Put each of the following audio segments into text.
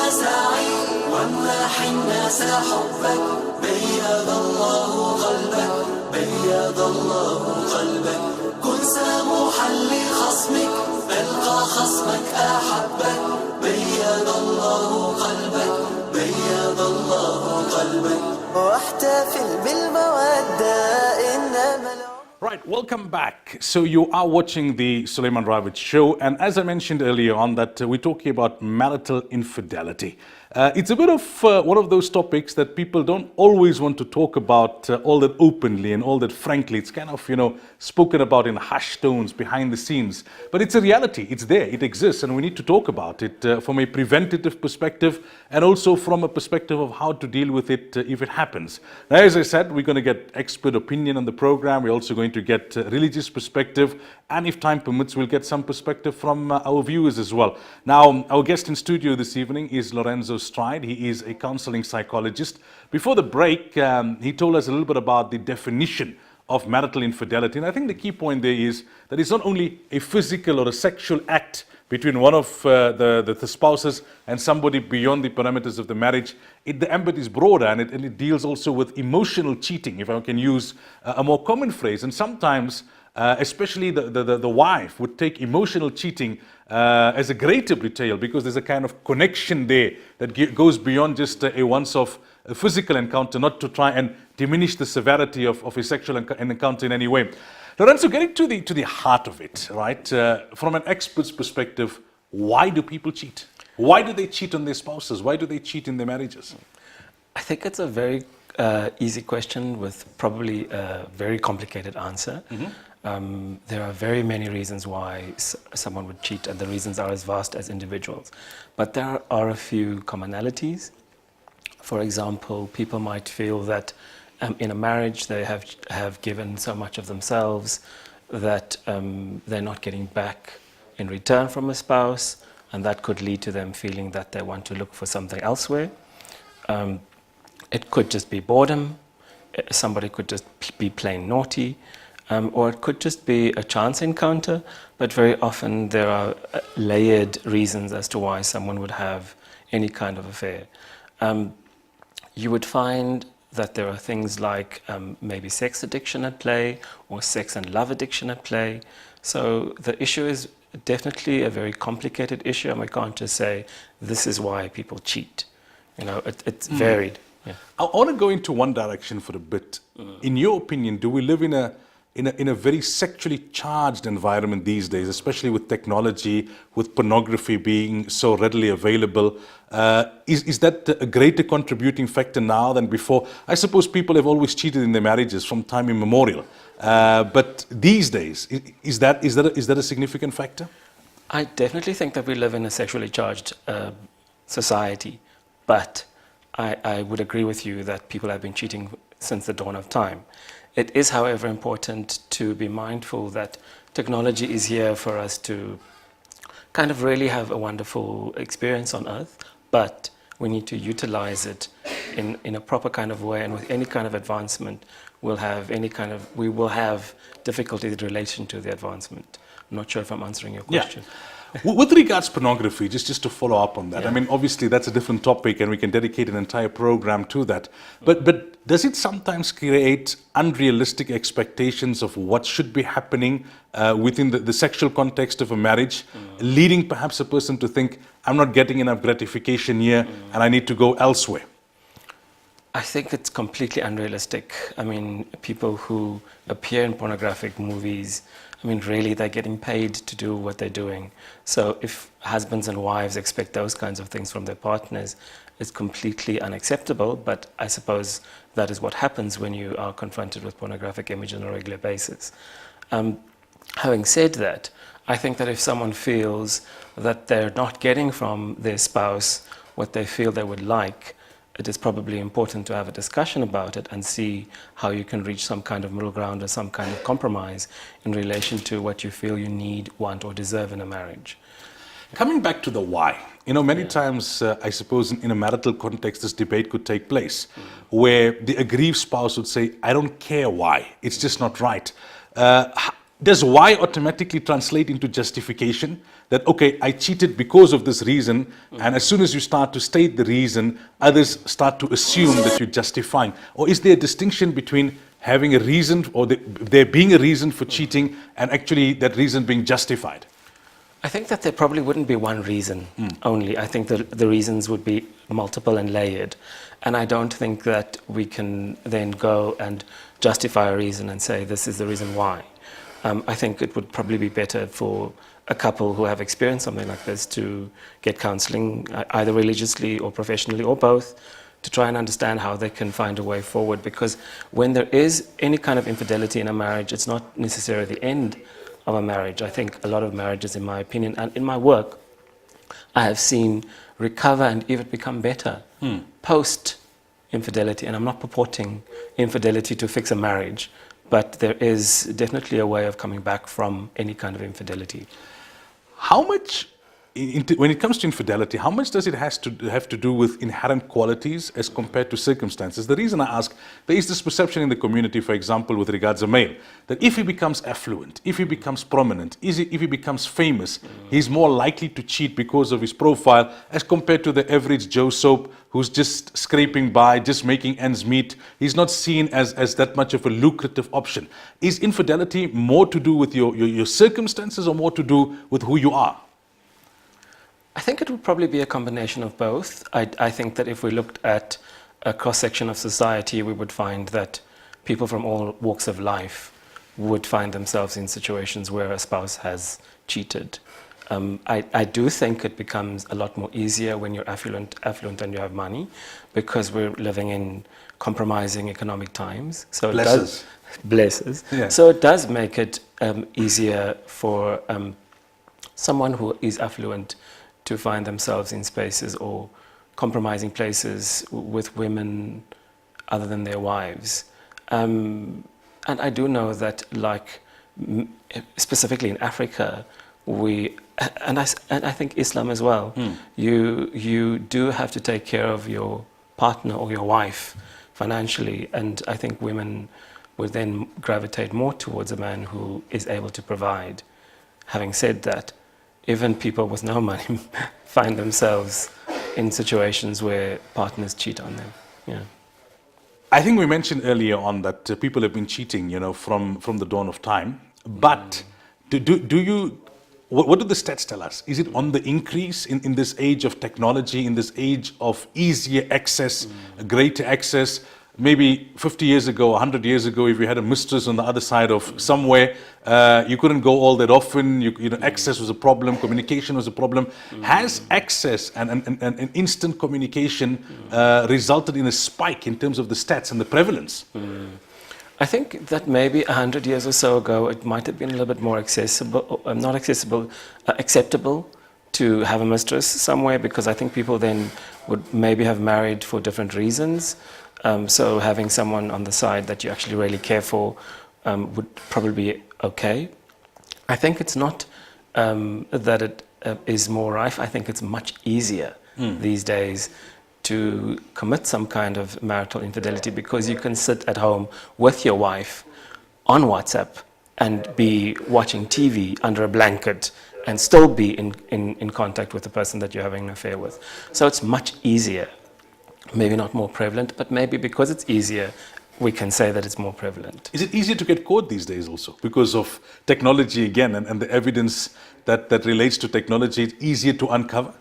ساعي وامنح الناس حبك بيض الله قلبك بيض الله قلبك كن سموحا لخصمك ألقى خصمك أحبك بيض الله قلبك بيض الله قلبك واحتفل بالمودة إنما Right, welcome back. So you are watching the Sulaimaan Ravat show, and as I mentioned earlier on that we're talking about marital infidelity. It's a bit of one of those topics that people don't always want to talk about all that openly and all that frankly. It's kind of, spoken about in hushed tones behind the scenes. But it's a reality. It's there. It exists. And we need to talk about it from a preventative perspective and also from a perspective of how to deal with it if it happens. Now, as I said, we're going to get expert opinion on the program. We're also going to get religious perspective. And if time permits, we'll get some perspective from our viewers as well. Now, our guest in studio this evening is Lorenzo Stride. He is a counseling psychologist. Before the break, he told us a little bit about the definition of marital infidelity. And I think the key point there is that it's not only a physical or a sexual act between one of the spouses and somebody beyond the parameters of the marriage. The ambit is broader, and it deals also with emotional cheating, if I can use a more common phrase. And sometimes especially the wife would take emotional cheating as a greater betrayal, because there's a kind of connection there that goes beyond just a once-off physical encounter, not to try and diminish the severity of a sexual encounter in any way. Lorenzo, getting to the heart of it, right? From an expert's perspective, why do people cheat? Why do they cheat on their spouses? Why do they cheat in their marriages? I think it's a very easy question with probably a very complicated answer. Mm-hmm. There are very many reasons why someone would cheat, and the reasons are as vast as individuals. But there are a few commonalities. For example, people might feel that in a marriage they have given so much of themselves that they're not getting back in return from a spouse, and that could lead to them feeling that they want to look for something elsewhere. It could just be boredom. Somebody could just be plain naughty. Or it could just be a chance encounter, but very often there are layered reasons as to why someone would have any kind of affair. You would find that there are things like maybe sex addiction at play, or sex and love addiction at play. So the issue is definitely a very complicated issue, and we can't just say this is why people cheat. It's varied. Yeah. I want to go into one direction for a bit. In your opinion, do we live in a very sexually charged environment these days, especially with technology, with pornography being so readily available? Is that a greater contributing factor now than before? I suppose people have always cheated in their marriages from time immemorial. But these days, is that a significant factor? I definitely think that we live in a sexually charged society, but I would agree with you that people have been cheating since the dawn of time. It is, however, important to be mindful that technology is here for us to kind of really have a wonderful experience on Earth, but we need to utilize it in a proper kind of way, and with any kind of advancement, we will have difficulties in relation to the advancement. I'm not sure if I'm answering your question. Yeah. With regards to pornography, just to follow up on that, yeah. I mean, obviously that's a different topic and we can dedicate an entire program to that. But does it sometimes create unrealistic expectations of what should be happening within the sexual context of a marriage, leading perhaps a person to think, I'm not getting enough gratification here and I need to go elsewhere? I think it's completely unrealistic. I mean, people who appear in pornographic movies, I mean, really, they're getting paid to do what they're doing. So if husbands and wives expect those kinds of things from their partners, it's completely unacceptable. But I suppose that is what happens when you are confronted with pornographic images on a regular basis. Having said that, I think that if someone feels that they're not getting from their spouse what they feel they would like, it is probably important to have a discussion about it and see how you can reach some kind of middle ground or some kind of compromise in relation to what you feel you need, want, or deserve in a marriage. Coming back to the why, many times, I suppose in a marital context, this debate could take place where the aggrieved spouse would say, I don't care why, it's just not right. does why automatically translate into justification? That, okay, I cheated because of this reason, and as soon as you start to state the reason, others start to assume that you're justifying. Or is there a distinction between having a reason, or there being a reason for cheating, and actually that reason being justified? I think that there probably wouldn't be one reason only. I think the reasons would be multiple and layered. And I don't think that we can then go and justify a reason and say this is the reason why. I think it would probably be better for a couple who have experienced something like this to get counseling, either religiously or professionally or both, to try and understand how they can find a way forward. Because when there is any kind of infidelity in a marriage, it's not necessarily the end of a marriage. I think a lot of marriages, in my opinion, and in my work, I have seen recover and even become better post infidelity. And I'm not purporting infidelity to fix a marriage, but there is definitely a way of coming back from any kind of infidelity. How much, when it comes to infidelity, how much does it have to do with inherent qualities as compared to circumstances? The reason I ask, there is this perception in the community, for example, with regards to a male, that if he becomes affluent, if he becomes prominent, if he becomes famous, he's more likely to cheat because of his profile as compared to the average Joe Soap who's just scraping by, just making ends meet. He's not seen as that much of a lucrative option. Is infidelity more to do with your circumstances or more to do with who you are? I think it would probably be a combination of both. I think that if we looked at a cross-section of society, we would find that people from all walks of life would find themselves in situations where a spouse has cheated. I do think it becomes a lot more easier when you're affluent and you have money, because we're living in compromising economic times. So blesses. Yeah. So it does make it easier for someone who is affluent to find themselves in spaces or compromising places with women other than their wives. And I do know that, like, specifically in Africa, and I think Islam as well, you do have to take care of your partner or your wife financially, and I think women would then gravitate more towards a man who is able to provide. Having said that, even people with no money find themselves in situations where partners cheat on them. Yeah. I think we mentioned earlier on that people have been cheating, from the dawn of time. But what do the stats tell us? Is it on the increase in this age of technology, in this age of easier access, greater access? Maybe 50 years ago, 100 years ago, if you had a mistress on the other side of somewhere, you couldn't go all that often. Access was a problem, communication was a problem. Has access and instant communication resulted in a spike in terms of the stats and the prevalence? I think that maybe 100 years or so ago, it might have been a little bit more acceptable to have a mistress somewhere, because I think people then would maybe have married for different reasons. So having someone on the side that you actually really care for would probably be okay. I think it's not that it is more rife. I think it's much easier these days to commit some kind of marital infidelity, because you can sit at home with your wife on WhatsApp and be watching TV under a blanket and still be in contact with the person that you're having an affair with. So it's much easier. Maybe not more prevalent, but maybe because it's easier, we can say that it's more prevalent. Is it easier to get caught these days also because of technology again and the evidence that relates to technology? It's easier to uncover?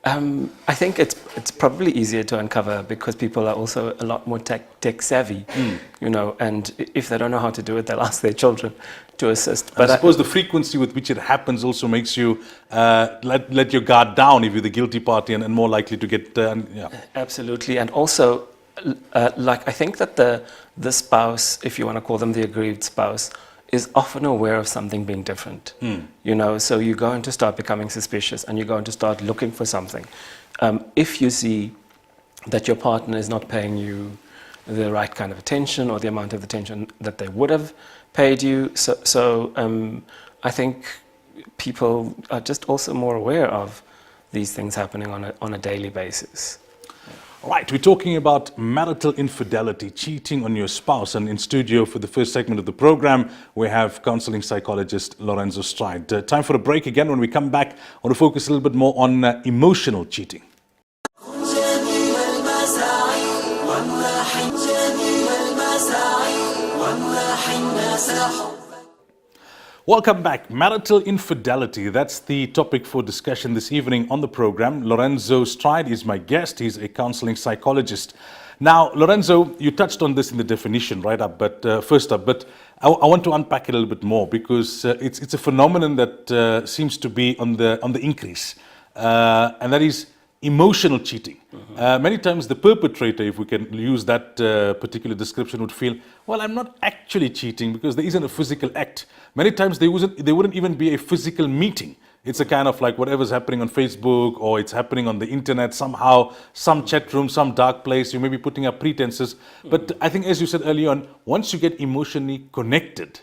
I think it's probably easier to uncover because people are also a lot more tech savvy, and if they don't know how to do it, they'll ask their children to assist. But I suppose the frequency with which it happens also makes you let your guard down if you're the guilty party and more likely to get... Absolutely. And also, I think that the spouse, if you want to call them the aggrieved spouse, is often aware of something being different. So you're going to start becoming suspicious and you're going to start looking for something. If you see that your partner is not paying you the right kind of attention or the amount of attention that they would have paid you. So I think people are just also more aware of these things happening on a daily basis. Right, we're talking about marital infidelity, cheating on your spouse. And in studio for the first segment of the program, we have counseling psychologist Lorenzo Stride. Time for a break again. When we come back, I want to focus a little bit more on emotional cheating. جميل المساعي وامنح جميل المساعي وامنح الناس حبك. Welcome back. Marital infidelity. That's the topic for discussion this evening on the program. Lorenzo Stride is my guest. He's a counseling psychologist. Now, Lorenzo, you touched on this in the definition right up, but I want to unpack it a little bit more because it's a phenomenon that seems to be on the increase, and that is emotional cheating. Many times the perpetrator, if we can use that particular description, would feel, well, I'm not actually cheating because there isn't a physical act. Many times there wouldn't even be a physical meeting. It's a kind of like whatever's happening on Facebook or it's happening on the internet somehow, some chat room, some dark place, you may be putting up pretenses. But I think, as you said earlier on, once you get emotionally connected,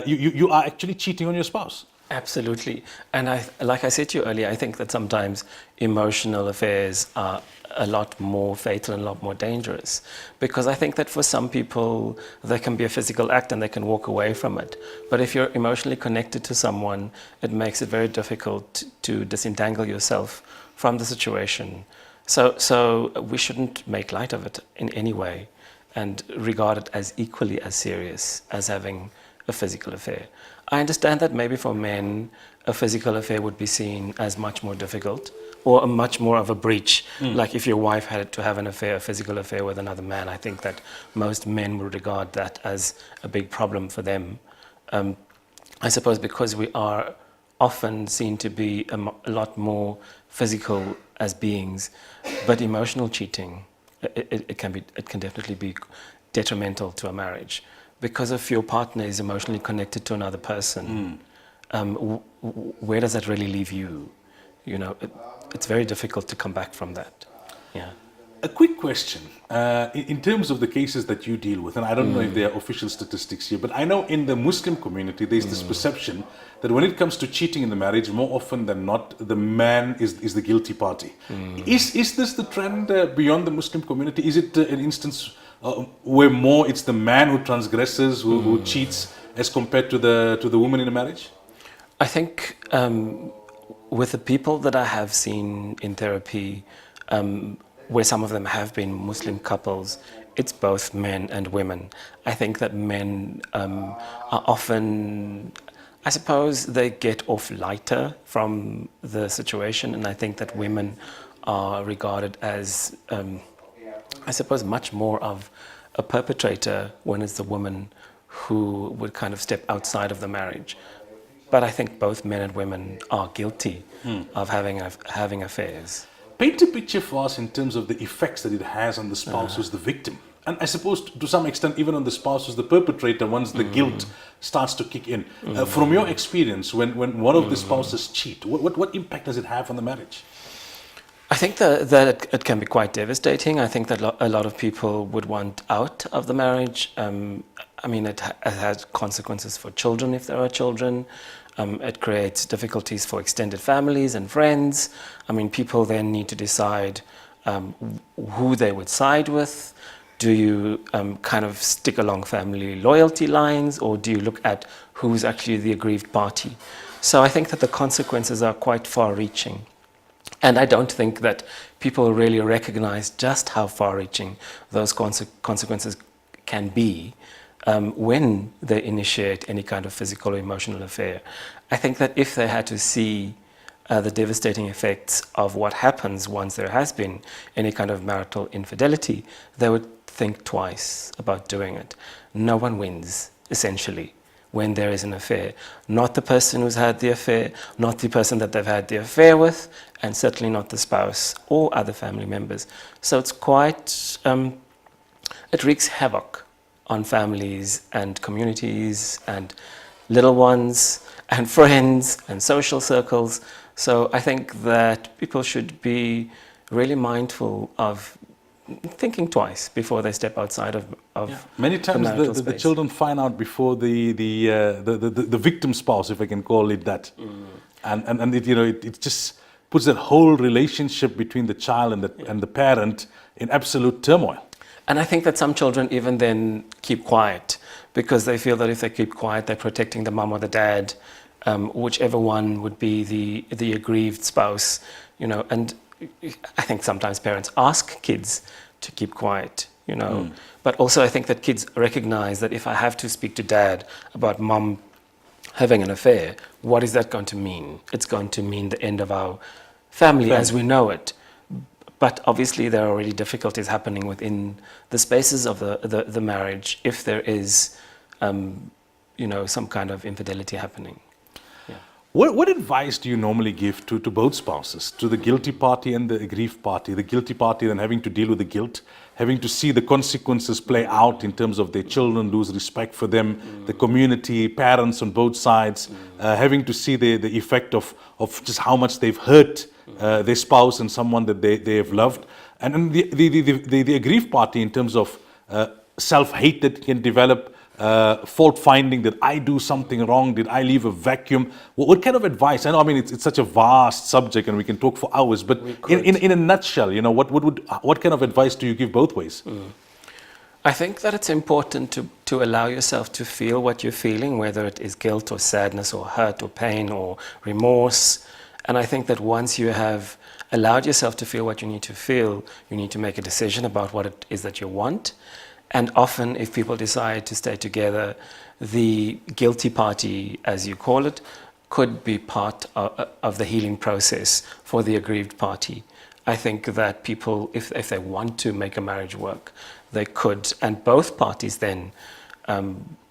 you are actually cheating on your spouse. Absolutely. And like I said to you earlier, I think that sometimes emotional affairs are a lot more fatal and a lot more dangerous. Because I think that for some people, there can be a physical act and they can walk away from it. But if you're emotionally connected to someone, it makes it very difficult to disentangle yourself from the situation. So we shouldn't make light of it in any way and regard it as equally as serious as having a physical affair. I understand that maybe for men, a physical affair would be seen as much more difficult or a much more of a breach. Like if your wife had to have an affair, a physical affair with another man, I think that most men would regard that as a big problem for them. I suppose because we are often seen to be a lot more physical as beings, but emotional cheating, it can definitely be detrimental to a marriage. Because if your partner is emotionally connected to another person, where does that really leave you? You know, it's very difficult to come back from that. Yeah. A quick question. In terms of the cases that you deal with, and I don't know if there are official statistics here, but I know in the Muslim community there's this perception that when it comes to cheating in the marriage, more often than not, the man is the guilty party. Is this the trend beyond the Muslim community? Is it an instance where more it's the man who transgresses, who cheats, as compared to the woman in a marriage? I think with the people that I have seen in therapy, where some of them have been Muslim couples, it's both men and women. I think that men are often, I suppose they get off lighter from the situation, and I think that women are regarded as I suppose much more of a perpetrator when it's the woman who would kind of step outside of the marriage. But I think both men and women are guilty of having affairs. Paint a picture for us in terms of the effects that it has on the spouse who's the victim. And I suppose to some extent even on the spouse who's the perpetrator once the guilt starts to kick in. From your experience, when one of the spouses cheat, what impact does it have on the marriage? I think that it can be quite devastating. I think that a lot of people would want out of the marriage. I mean, it has consequences for children if there are children. It creates difficulties for extended families and friends. I mean, people then need to decide who they would side with. Do you kind of stick along family loyalty lines, or do you look at who's actually the aggrieved party? So I think that the consequences are quite far-reaching. And I don't think that people really recognize just how far-reaching those consequences can be when they initiate any kind of physical or emotional affair. I think that if they had to see the devastating effects of what happens once there has been any kind of marital infidelity, they would think twice about doing it. No one wins, essentially, when there is an affair. Not the person who's had the affair, not the person that they've had the affair with, and certainly not the spouse or other family members. So it's quite, it wreaks havoc on families and communities and little ones and friends and social circles. So I think that people should be really mindful of thinking twice before they step outside of Many times the children find out before the victim spouse, if I can call it that, and it, you know, it's just puts that whole relationship between the child and the parent in absolute turmoil. And I think that some children even then keep quiet because they feel that if they keep quiet, they're protecting the mum or the dad, whichever one would be the aggrieved spouse, you know. And I think sometimes parents ask kids to keep quiet, you know. But also I think that kids recognize that if I have to speak to dad about mum having an affair, what is that going to mean? It's going to mean the end of our family as we know it. But obviously there are already difficulties happening within the spaces of the marriage if there is, you know, some kind of infidelity happening. Yeah. What advice do you normally give to both spouses, to the guilty party and the aggrieved party? The guilty party then having to deal with the guilt, having to see the consequences play out in terms of their children lose respect for them, the community, parents on both sides, having to see the effect of just how much they've hurt their spouse and someone that they have loved, and the aggrieved party in terms of self-hate that can develop, fault finding, that I do something wrong, did I leave a vacuum? What kind of advice? I know, I mean, it's such a vast subject and we can talk for hours, but in a nutshell, you know, what kind of advice do you give both ways? I think that it's important to allow yourself to feel what you're feeling, whether it is guilt or sadness or hurt or pain or remorse. And I think that once you have allowed yourself to feel what you need to feel, you need to make a decision about what it is that you want. And often if people decide to stay together, the guilty party, as you call it, could be part of the healing process for the aggrieved party. I think that people, if they want to make a marriage work, they could, and both parties then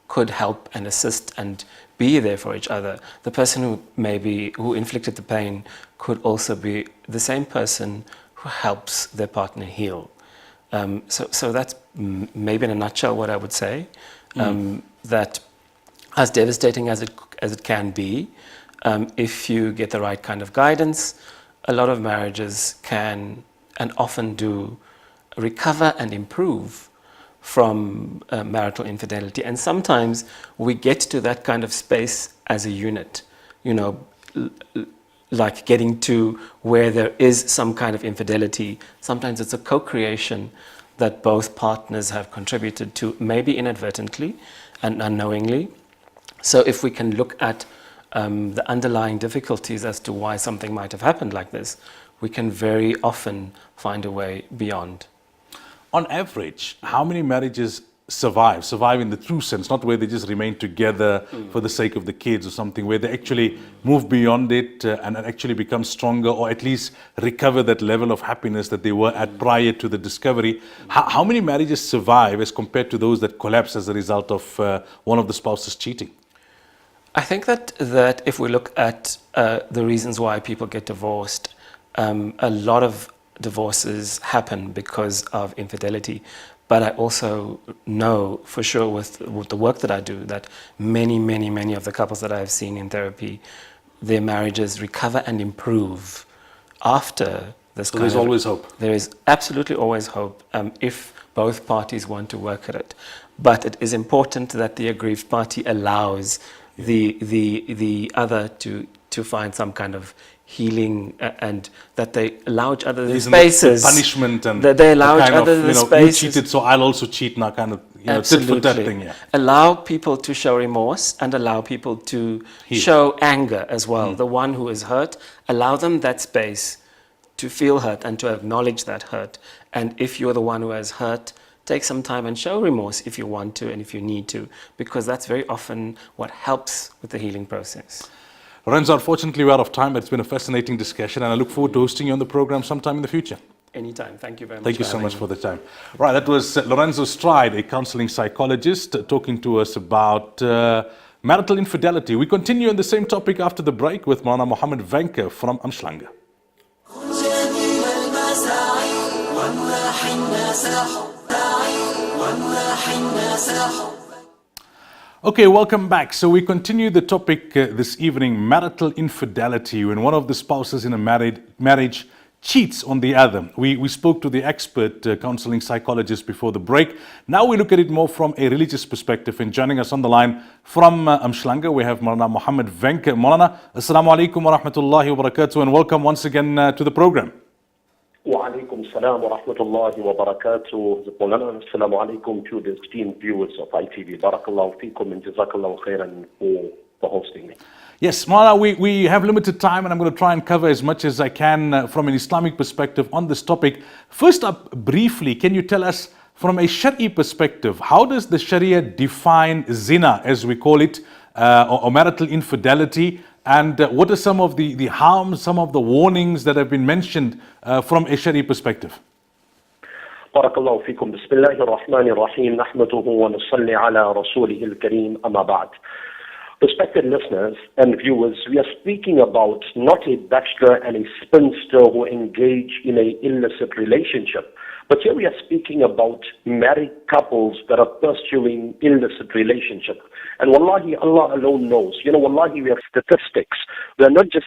could help and assist and be there for each other. The person who inflicted the pain could also be the same person who helps their partner heal. So that's maybe in a nutshell what I would say. That as devastating as it can be, if you get the right kind of guidance, a lot of marriages can and often do recover and improve from marital infidelity. And sometimes we get to that kind of space as a unit, you know, like getting to where there is some kind of infidelity. Sometimes it's a co-creation that both partners have contributed to, maybe inadvertently and unknowingly. So if we can look at the underlying difficulties as to why something might have happened like this, we can very often find a way beyond. On average, how many marriages survive in the true sense, not where they just remain together for the sake of the kids or something, where they actually move beyond it and actually become stronger, or at least recover that level of happiness that they were at prior to the discovery? How many marriages survive as compared to those that collapse as a result of one of the spouses cheating? I think that if we look at the reasons why people get divorced, a lot of divorces happen because of infidelity. But I also know for sure with the work that I do that many of the couples that I have seen in therapy, their marriages recover and improve after this So there's always hope. There is absolutely always hope if both parties want to work at it. But it is important that the aggrieved party allows the other to find some kind of healing, and that they allow each other the spaces. The punishment and that they allow each other the spaces. You cheated, so I'll also cheat now, kind of, tit for tat thing. Yeah. Allow people to show remorse and allow people to show anger as well. The one who is hurt, allow them that space to feel hurt and to acknowledge that hurt. And if you're the one who has hurt, take some time and show remorse if you want to and if you need to, because that's very often what helps with the healing process. Lorenzo, unfortunately we're out of time, but it's been a fascinating discussion, and I look forward to hosting you on the program sometime in the future. Anytime. Thank you very much. Thank you so much for the time. Right, that was Lorenzo Stride, a counseling psychologist, talking to us about marital infidelity. We continue on the same topic after the break with Moulana Mohammed Venker from Umhlanga. Okay, welcome back. So we continue the topic this evening, marital infidelity, when one of the spouses in a marriage cheats on the other. We spoke to the expert counseling psychologist before the break. Now we look at it more from a religious perspective. And joining us on the line from Umhlanga, we have Moulana Muhammad Venk. Moulana, Assalamu alaikum wa rahmatullahi wa barakatuh, and welcome once again to the program. Wa alaikum salam wa rahmatullahi wa barakatuh. Assalamu alaikum to the esteemed viewers of ITV. Barakallahu feekum and jazakallahu khairan for hosting me. Yes, Moulana, we have limited time and I'm going to try and cover as much as I can from an Islamic perspective on this topic. First up, briefly, can you tell us from a Shari'i perspective, how does the Sharia define zina, as we call it, or marital infidelity? And what are some of the harms, some of the warnings that have been mentioned from a Shari'i perspective? Barakallahu feekum. Bismillahir Rahmanir Rahim. Nahmaduhu wa nusalli ala rasulihil kareem. Amma ba'd. Respected listeners and viewers, we are speaking about not a bachelor and a spinster who engage in an illicit relationship, but here we are speaking about married couples that are pursuing illicit relationship. And wallahi, Allah alone knows. Wallahi, we have statistics. We are not just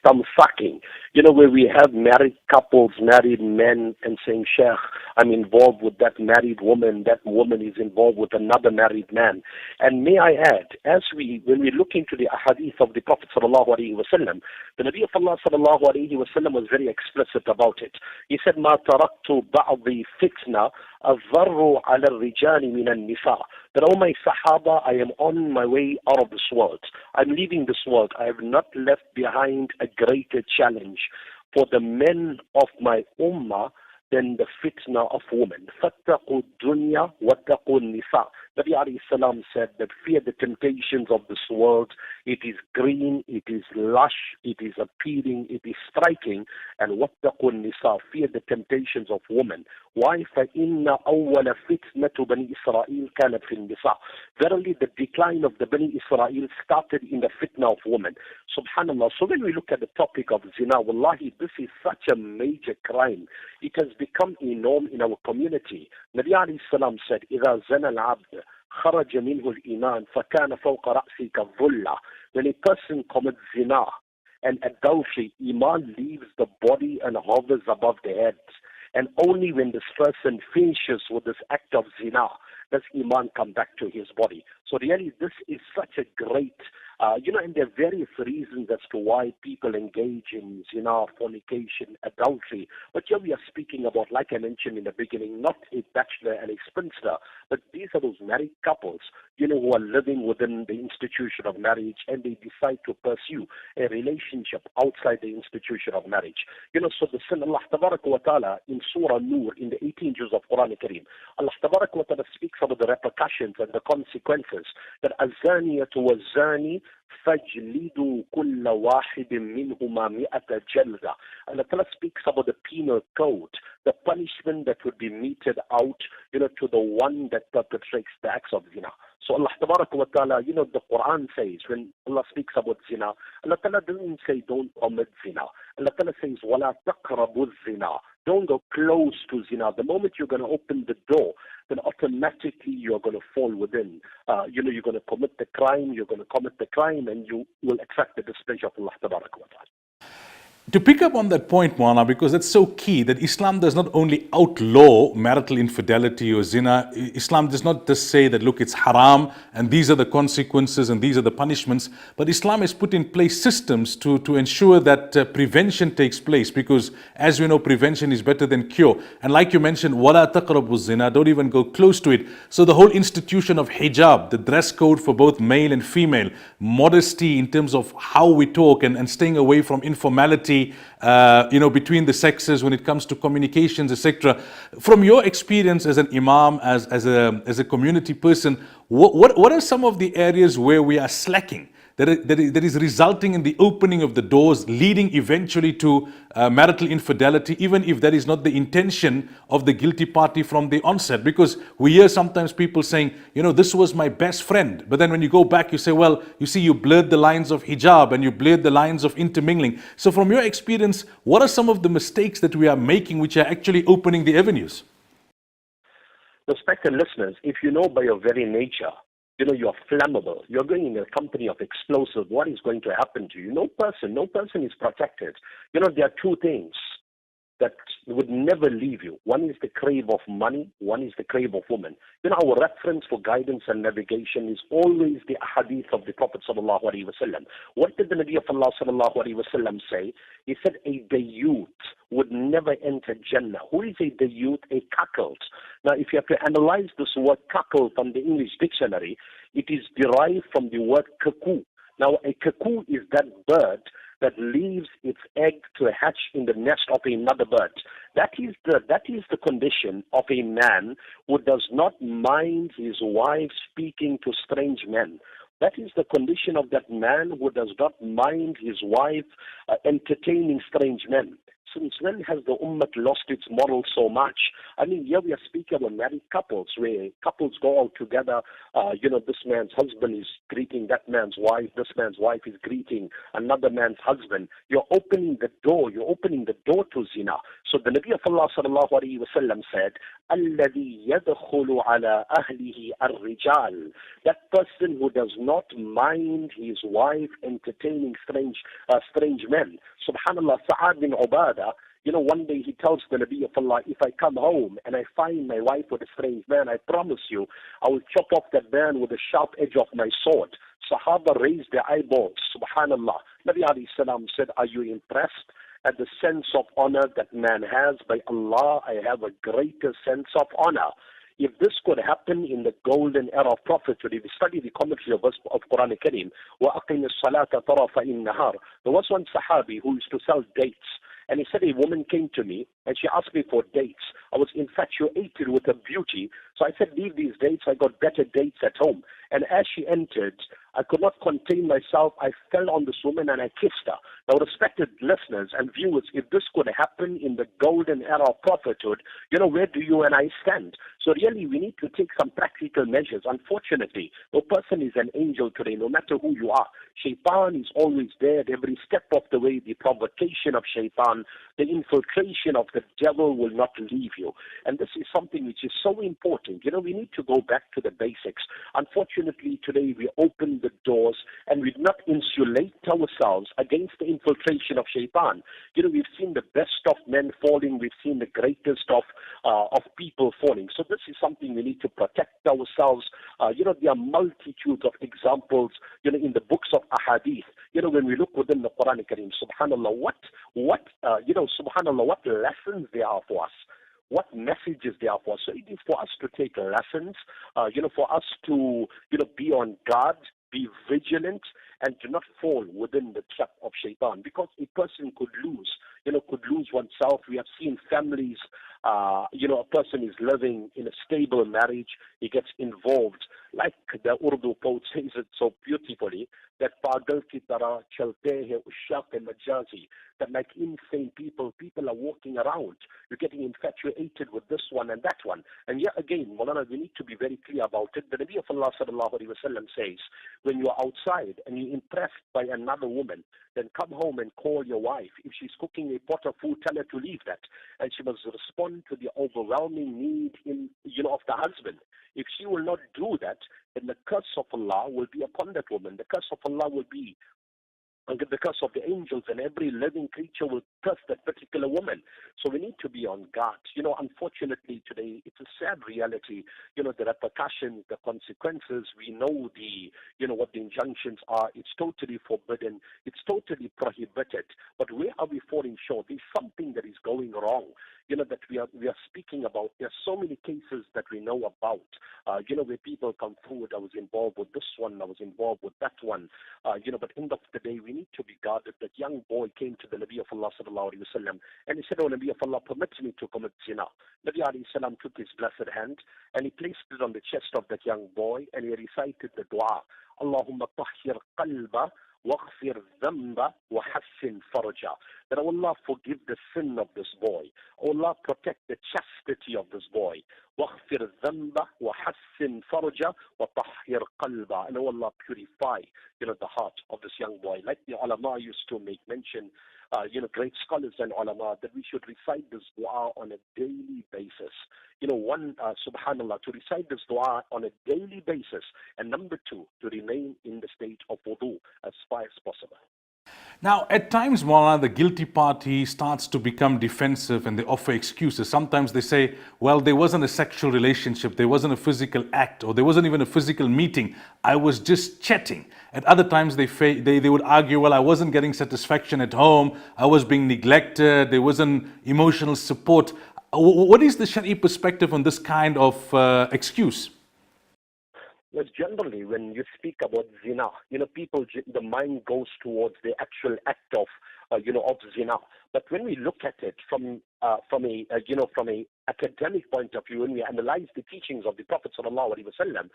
thumb sucking. Where we have married couples, married men, and saying, Sheikh, I'm involved with that married woman, that woman is involved with another married man. And may I add, when we look into the ahadith of the Prophet sallallahu alaihi wasallam, the Nabi of Allah sallallahu alaihi wasallam was very explicit about it. He said, "Ma taraktu ba'dhi fitna avarru ala al-rijali min al-nisa." That, oh my Sahaba, I am on my way out of this world. I'm leaving this world. I have not left behind a greater challenge for the men of my ummah than the fitna of women. فَاتَّقُوا الدُّنْيَا وَاتَّقُوا النِّسَاء. Nabi alayhi salam said that fear the temptations of this world. It is green, it is lush, it is appealing, it is striking. And وَاتَّقُوا النِّسَاء. Fear the temptations of women. Why? فَإِنَّ أَوَّلَ فِتْنَةُ بَنِي إِسْرَائِيلَ كَانَتْ فِي النِّسَاء. Verily the decline of the Bani Israel started in the fitna of women. Subhanallah. So when we look at the topic of zina, wallahi, this is such a major crime. It has become a norm in our community. Nabi alayhi salam said, إِذَا زَنَى الْعَبْدِ خَرَجَ مِنْهُ الْإِيمَانِ فَكَانَ فَوْقَ رَأْسِهِ كَالظُّلَّةِ. When a person commits zina and adultery, iman leaves the body and hovers above the head. And only when this person finishes with this act of zina does iman come back to his body. So really, this is such a great, and there are various reasons as to why people engage in zina, fornication, adultery. But here we are speaking about, like I mentioned in the beginning, not a bachelor and a spinster, but these are those married couples, who are living within the institution of marriage, and they decide to pursue a relationship outside the institution of marriage. So the sin, Allah Tabaraka wa Ta'ala in Surah Nur, in the 18 juz of Quran Kareem, Allah Tabaraka wa Ta'ala speaks about the repercussions and the consequences that azaniyatu wa zani فَجْلِدُوا كُلَّ وَاحِدٍ مِّنْهُمَا مِئَةَ جَلْدَةٍ. Allah Ta'ala speaks about the penal code, the punishment that would be meted out, to the one that perpetrates the acts of zina. So Allah Tabaraka wa Ta'ala, the Quran says, when Allah speaks about zina, Allah Ta'ala doesn't say don't commit zina. Allah Ta'ala says, وَلَا تَقْرَبُوا الزِّنَا. Don't go close to zina. The moment you're going to open the door, then automatically you're going to fall within. You're going to commit the crime, and you will attract the displeasure of Allah Tabaraka wa Ta'ala. To pick up on that point, Moulana, because that's so key, that Islam does not only outlaw marital infidelity or zina. Islam does not just say that, look, it's haram and these are the consequences and these are the punishments, but Islam has put in place systems to ensure that prevention takes place, because as we know, prevention is better than cure. And like you mentioned, وَلَا تَقْرَبُوا zina, don't even go close to it. So the whole institution of hijab, the dress code for both male and female, modesty in terms of how we talk and staying away from informality, between the sexes when it comes to communications, etc. From your experience as an imam, as a community person, what are some of the areas where we are slacking that is resulting in the opening of the doors, leading eventually to marital infidelity, even if that is not the intention of the guilty party from the onset? Because we hear sometimes people saying, this was my best friend. But then when you go back, you say, well, you see, you blurred the lines of hijab and you blurred the lines of intermingling. So from your experience, what are some of the mistakes that we are making which are actually opening the avenues? Respected listeners, if you know by your very nature, you're flammable. You're going in a company of explosive. What is going to happen to you? No person is protected. There are two things that would never leave you. One is the crave of money, one is the crave of woman. Our reference for guidance and navigation is always the hadith of the Prophet sallallahu alaihi wasallam. What did the Nabi of Allah sallallahu alaihi wasallam say? He said a dayyut would never enter Jannah. Who is a dayyut? A cuckold. Now, if you have to analyze this word cuckold from the English dictionary, it is derived from the word cuckoo. Now, a cuckoo is that bird that leaves its egg to hatch in the nest of another bird. That is the condition of a man who does not mind his wife speaking to strange men. That is the condition of that man who does not mind his wife entertaining strange men. Since when has the ummah lost its morals so much? I mean, here we are speaking about married couples, where couples go out together. This man's husband is greeting that man's wife. This man's wife is greeting another man's husband. You're opening the door. You're opening the door to zina. So the Nabi of Allah sallallahu alaihi wasallam said, "Alladhi yadkhulu ala ahlihi ar-rijal." That person who does not mind his wife entertaining strange men. Subhanallah, Sa'ad bin Ubadah, one day he tells the Nabi of Allah, if I come home and I find my wife with a strange man, I promise you, I will chop off that man with the sharp edge of my sword. Sahaba raised their eyeballs. Subhanallah. Nabi alayhi salam said, are you impressed at the sense of honor that man has? By Allah, I have a greater sense of honor. If this could happen in the golden era of prophethood, if you study the commentary of Quran Kareem, وَأَقِمِ الصَّلَاةَ طَرَفَ النَّهَارِ, there was one Sahabi who used to sell dates. And he said, a woman came to me and she asked me for dates. I was infatuated with her beauty. So I said, leave these dates. I got better dates at home. And as she entered, I could not contain myself. I fell on this woman and I kissed her. Now, respected listeners and viewers, if this could happen in the golden era of prophethood, where do you and I stand? So really, we need to take some practical measures. Unfortunately, no person is an angel today, no matter who you are. Shaitan is always there at every step of the way. The provocation of shaitan, the infiltration of the devil will not leave you. And this is something which is so important. We need to go back to the basics. Unfortunately, today we open the doors and we do not insulate ourselves against the infiltration of shaitan. We've seen the best of men falling. We've seen the greatest of people falling. So this is something we need to protect ourselves. There are multitudes of examples, in the books of ahadith. When we look within the Quran Kareem, subhanallah, subhanallah, what lessons there are for us. What messages there are for us. So it is for us to take lessons, for us to, be on guard, be vigilant, and do not fall within the trap of shaitan, because a person could lose oneself. We have seen families, a person is living in a stable marriage, he gets involved, like the Urdu poet says it so beautifully, that pagal ki tarah chalte hai ushaq majazi, that like insane people are walking around. You're getting infatuated with this one and that one. And yet again, Moulana, we need to be very clear about it. The Nabi of Allah sallallahu alaihi wasallam says, when you're outside and you're impressed by another woman, then come home and call your wife. If she's cooking a pot of food, tell her to leave that. And she must respond to the overwhelming need of the husband. If she will not do that, then the curse of Allah will be upon that woman. The curse of Allah will be the curse of the angels, and every living creature will curse that particular woman. So we need to be on guard. Unfortunately today, it's a sad reality. The repercussions, the consequences, we know what the injunctions are. It's totally forbidden. It's totally prohibited. But where are we falling short? There's something that is going wrong, that we are speaking about. There are so many cases that we know about, where people come forward, I was involved with this one, I was involved with that one, but end of the day, we need to be guarded. That young boy came to the Nabi of Allah sallallahu alaihi wasallam and he said, "Oh Nabi of Allah, permit me to commit zina." Nabi alayhi salam took his blessed hand and he placed it on the chest of that young boy and he recited the dua, Allahumma tahhir qalba waghfir dhanba wa hassin farja. That Allah forgive the sin of this boy. Allah protect the chastity of this boy. Waghfir dhanba wa hassin Hassin farja wa tahhir qalba. And oh Allah, purify, the heart of this young boy. Like the ulama used to make mention, great scholars and ulama, that we should recite this dua on a daily basis. One, subhanallah, to recite this dua on a daily basis. And number two, to remain in the state of wudu as far as possible. Now, at times, Moulana, the guilty party starts to become defensive and they offer excuses. Sometimes they say, well, there wasn't a sexual relationship, there wasn't a physical act, or there wasn't even a physical meeting. I was just chatting. At other times, they would argue, well, I wasn't getting satisfaction at home, I was being neglected, there wasn't emotional support. What is the Shari'i perspective on this kind of excuse? Yes, generally, when you speak about zina, people, the mind goes towards the actual act of, of zina. But when we look at it from a academic point of view, when we analyze the teachings of the Prophet sallallahu alaihi wasallam,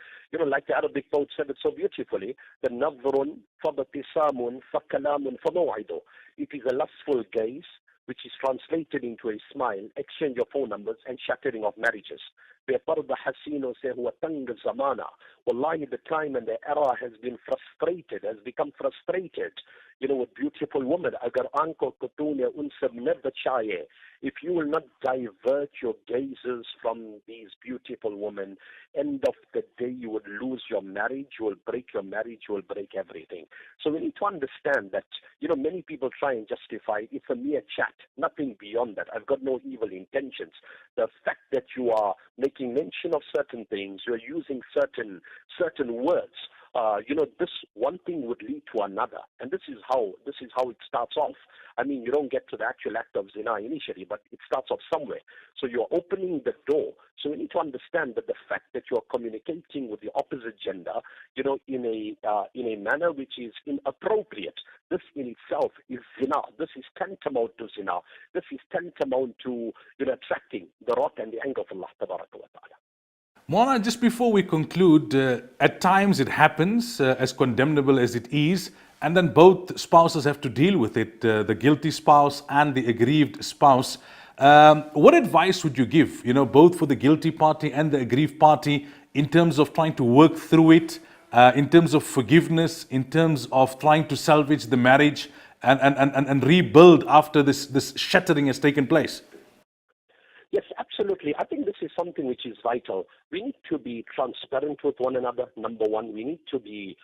like the Arabic poet said it so beautifully, the nadhrun fabtisamun fakalamun famaw'idu. It is a lustful gaze, which is translated into a smile, exchange of phone numbers, and shattering of marriages. Wallahi, the time and the era has been frustrated, has become frustrated, with beautiful women. If you will not divert your gazes from these beautiful women, end of the day you will lose your marriage, you will break your marriage, you will break everything. So we need to understand that, many people try and justify it's a mere chat, nothing beyond that. I've got no evil intentions. The fact that you are making mention of certain things, you're using certain words, this one thing would lead to another, and this is how it starts off. I mean, you don't get to the actual act of zina initially, but it starts off somewhere. So you're opening the door. So we need to understand that the fact that you're communicating with the opposite gender, in a manner which is inappropriate, this in itself is zina. This is tantamount to zina. This is tantamount to attracting the wrath and the anger of Allah Tabaraka wa Ta'ala. Moulana, just before we conclude, at times it happens, as condemnable as it is, and then both spouses have to deal with it, the guilty spouse and the aggrieved spouse. What advice would you give, both for the guilty party and the aggrieved party, in terms of trying to work through it, in terms of forgiveness, in terms of trying to salvage the marriage and rebuild after this shattering has taken place? Yes, absolutely. I think this is something which is vital. We need to be transparent with one another. Number one, we need to be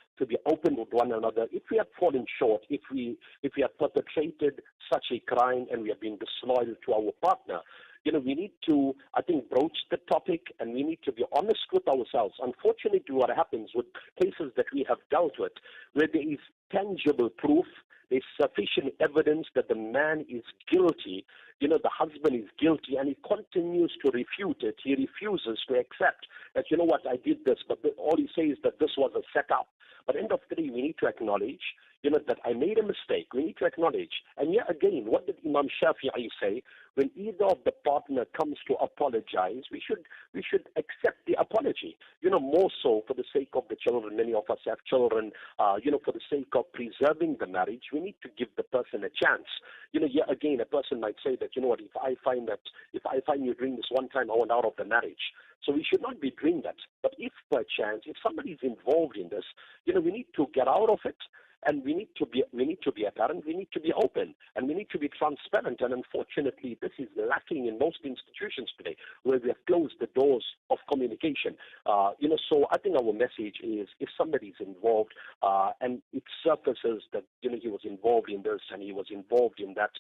open with one another. If we have fallen short, if we have perpetrated such a crime and we have been disloyal to our partner, we need to, I think, broach the topic, and we need to be honest with ourselves. Unfortunately, what happens with cases that we have dealt with, where there is tangible proof, there's sufficient evidence that the man is guilty, the husband is guilty, and he continues to refute it. He refuses to accept that, I did this, but all he says is that this was a setup. But end of the day, we need to acknowledge, that I made a mistake. We need to acknowledge. And yet again, what did Imam Shafi'i say? When either of the partner comes to apologize, we should accept the apology. More so for the sake of the children. Many of us have children. For the sake of preserving the marriage, we need to give the person a chance. Yet again, a person might say that, if I find you doing this one time, I want out of the marriage. So we should not be doing that. But if perchance, if somebody is involved in this, we need to get out of it. And we need to be apparent, we need to be open, and we need to be transparent. And unfortunately, this is lacking in most institutions today, where we have closed the doors of communication. So I think our message is, if somebody is involved, and it surfaces that he was involved in this and he was involved in that,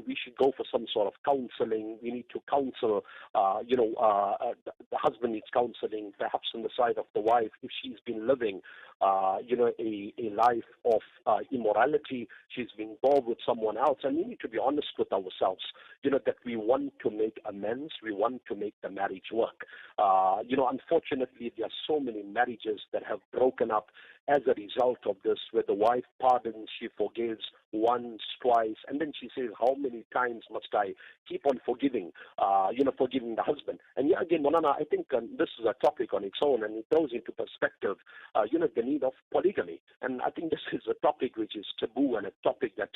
we should go for some sort of counseling. We need to counsel. The husband needs counseling, perhaps on the side of the wife, if she's been living, a life of immorality, she's been involved with someone else, and we need to be honest with ourselves, that we want to make amends, we want to make the marriage work. Unfortunately, there are so many marriages that have broken up as a result of this, where the wife pardons, she forgives once, twice, and then she says, how many times must I keep on forgiving the husband? And yeah, again, Moulana, I think this is a topic on its own, and it throws into perspective, the need of polygamy. And I think this is a topic which is taboo, and a topic that,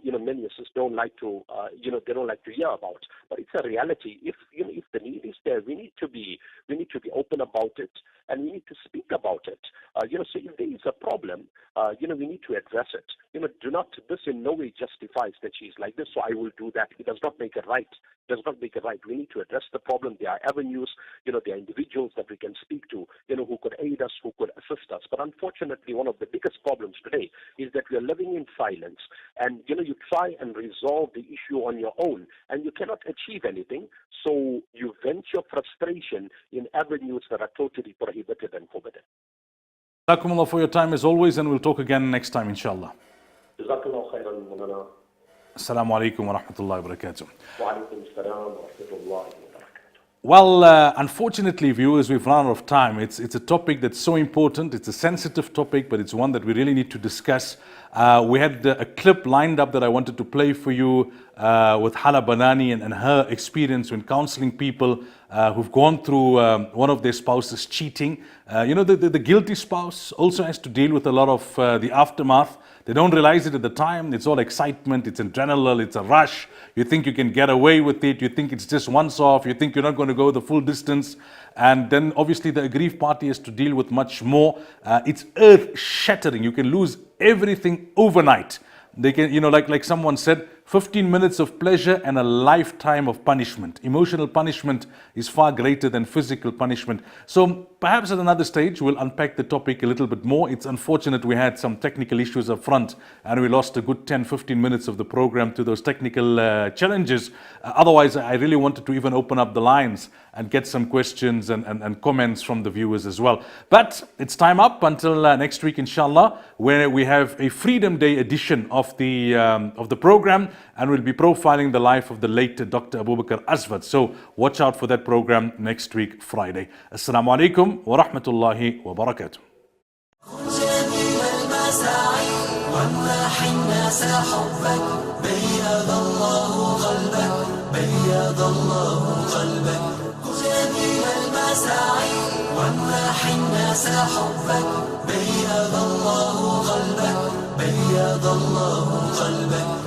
many of us don't like to, they don't like to hear about. But it's a reality. If the need is there, we need to be open about it, and we need to speak about it. So if there is a problem, we need to address it. This in no way justifies that she's like this, so I will do that. It does not make it right. We need to address the problem. There are avenues, there are individuals that we can speak to, who could aid us, who could assist us. But unfortunately, one of the biggest problems today is that we are living in silence. And, you try and resolve the issue on your own, and you cannot achieve anything. So you vent your frustration in avenues that are totally prohibited and forbidden. Jazakumullah for your time as always, and we'll talk again next time, inshallah. Jazakallah khairan, Moulana. Assalamu alaikum wa rahmatullahi wa barakatuh. Wa alaikum assalam wa rahmatullahi wa barakatuh. Well, unfortunately, viewers, we've run out of time. It's a topic that's so important. It's a sensitive topic, but it's one that we really need to discuss. We had a clip lined up that I wanted to play for you with Hala Banani and her experience when counseling people who've gone through one of their spouses cheating. The guilty spouse also has to deal with a lot of the aftermath. They don't realize it at the time. It's all excitement, it's adrenaline, it's a rush. You think you can get away with it. You think it's just once off. You think you're not going to go the full distance. And then obviously the aggrieved party has to deal with much more. It's earth shattering. You can lose everything overnight. They can, like someone said, 15 minutes of pleasure and a lifetime of punishment. Emotional punishment is far greater than physical punishment. So perhaps at another stage, we'll unpack the topic a little bit more. It's unfortunate we had some technical issues up front and we lost a good 10-15 minutes of the program to those technical challenges. Otherwise, I really wanted to even open up the lines and get some questions and comments from the viewers as well. But it's time up until next week, inshallah, where we have a Freedom Day edition of the program, and we'll be profiling the life of the late Dr. Abu Bakr Aswad. So watch out for that program next week, Friday. Assalamu alaikum wa rahmatullahi wa barakatuh. بيض الله قلبك